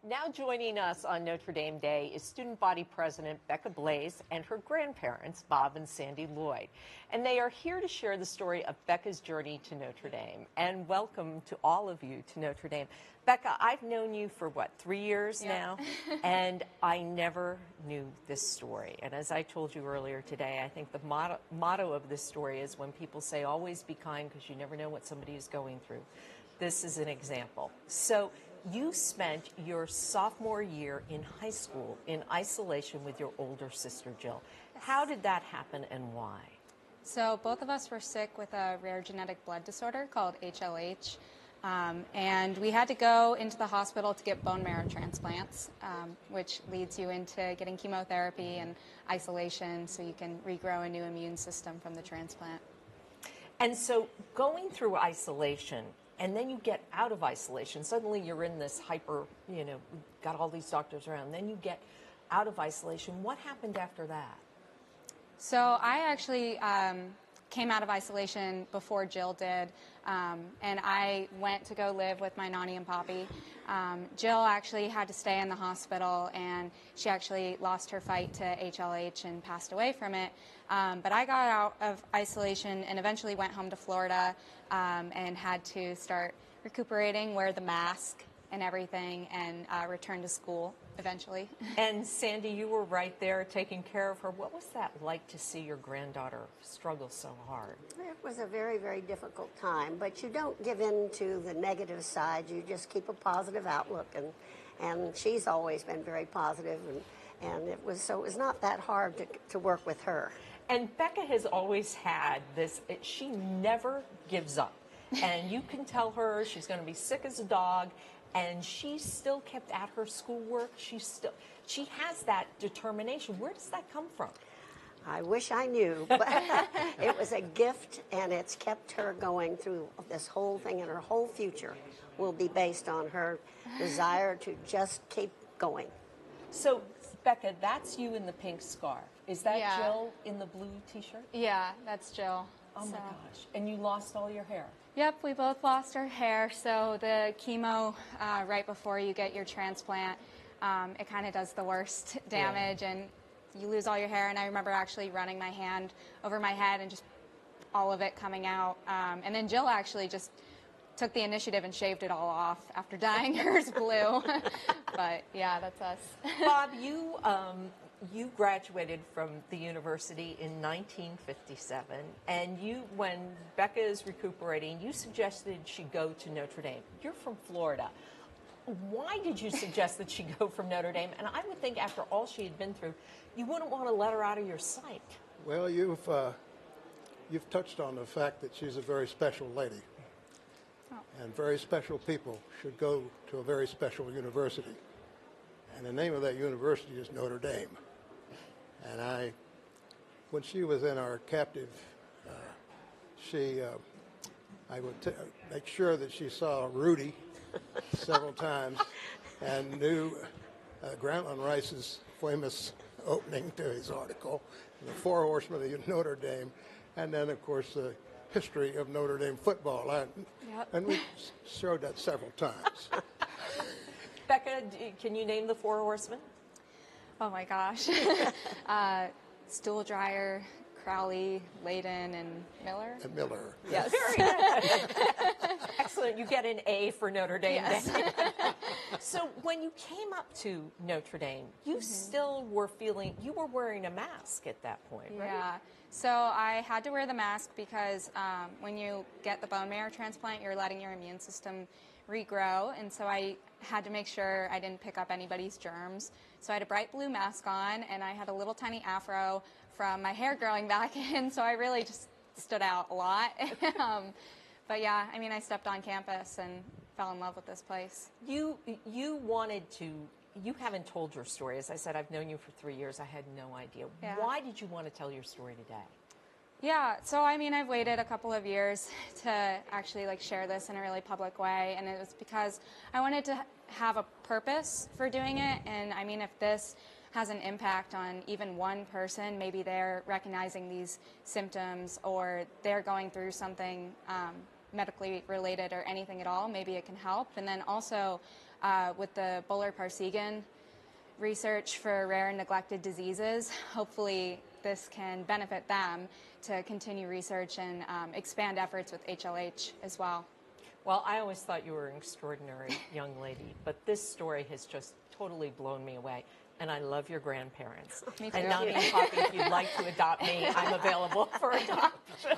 Now joining us on Notre Dame Day is Student Body President Becca Blais and her grandparents, Bob and Sandy Lloyd. And they are here to share the story of Becca's journey to Notre Dame. And welcome to all of you to Notre Dame. Becca, I've known you for, 3 years now? And I never knew this story. And as I told you earlier today, I think the motto of this story is when people say, always be kind because you never know what somebody is going through. This is an example. So you spent your sophomore year in high school in isolation with your older sister, Jill. How did that happen and why? So both of us were sick with a rare genetic blood disorder called HLH, and we had to go into the hospital to get bone marrow transplants, which leads you into getting chemotherapy and isolation so you can regrow a new immune system from the transplant. And so going through isolation, and then you get out of isolation. Suddenly you're in this hyper, got all these doctors around. Then you get out of isolation. What happened after that? So I actually came out of isolation before Jill did, and I went to go live with my Nani and Poppy. Jill actually had to stay in the hospital, and she actually lost her fight to HLH and passed away from it. But I got out of isolation and eventually went home to Florida and had to start recuperating, wear the mask and everything, and return to school eventually. And Sandy, you were right there taking care of her. What was that like to see your granddaughter struggle so hard? It was a very, very difficult time, but you don't give in to the negative side. You just keep a positive outlook, and she's always been very positive, and it was not that hard to work with her. And Becca has always had this, she never gives up. And you can tell her she's going to be sick as a dog, and she still kept at her schoolwork. She has that determination. Where does that come from? I wish I knew, but it was a gift, and it's kept her going through this whole thing, and her whole future will be based on her desire to just keep going. So, Becca, that's you in the pink scarf. Is that Yeah. Jill in the blue t-shirt? Yeah, that's Jill. Oh my gosh. And you lost all your hair. Yep, we both lost our hair. So the chemo right before you get your transplant, it kind of does the worst damage, and you lose all your hair. And I remember actually running my hand over my head and just all of it coming out. And then Jill actually just took the initiative and shaved it all off after dyeing hers blue. But yeah, that's us. Bob, you graduated from the university in 1957, and when Becca is recuperating, you suggested she go to Notre Dame. You're from Florida. Why did you suggest that she go from Notre Dame? And I would think after all she had been through, you wouldn't want to let her out of your sight. Well, you've touched on the fact that she's a very special lady. And very special people should go to a very special university. And the name of that university is Notre Dame. And when she was in our captive, I would make sure that she saw Rudy several times and knew Grantland Rice's famous opening to his article, The Four Horsemen of Notre Dame, and then, of course, the history of Notre Dame football. And we showed that several times. Becca, can you name the Four Horsemen? Oh my gosh. Stool Dryer, Crowley, Layden, and Miller. And Miller. Yes. Very good. Excellent. You get an A for Notre Dame. Yes. So when you came up to Notre Dame, you still were you were wearing a mask at that point, right? Yeah. So I had to wear the mask because when you get the bone marrow transplant, you're letting your immune system regrow, and so I had to make sure I didn't pick up anybody's germs. So I had a bright blue mask on, and I had a little tiny afro from my hair growing back in, so I really just stood out a lot. But yeah, I mean, I stepped on campus and fell in love with this place. You haven't told your story. As I said, I've known you for 3 years. I had no idea. Yeah. Why did you want to tell your story today? Yeah, so I mean, I've waited a couple of years to actually share this in a really public way, and it was because I wanted to have a purpose for doing it. And I mean, if this has an impact on even one person, maybe they're recognizing these symptoms or they're going through something medically related or anything at all, maybe it can help. And then also with the Buller-Parsegan research for rare and neglected diseases. Hopefully this can benefit them to continue research and expand efforts with HLH as well. Well, I always thought you were an extraordinary young lady, but this story has just totally blown me away. And I love your grandparents. Me too. And Nani and Poppy, if you'd like to adopt me, I'm available for adoption.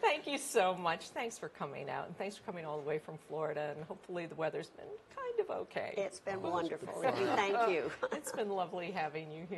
Thank you so much. Thanks for coming out, and thanks for coming all the way from Florida. And hopefully the weather's been kind of okay. It's been wonderful. Thank you. It's been lovely having you here.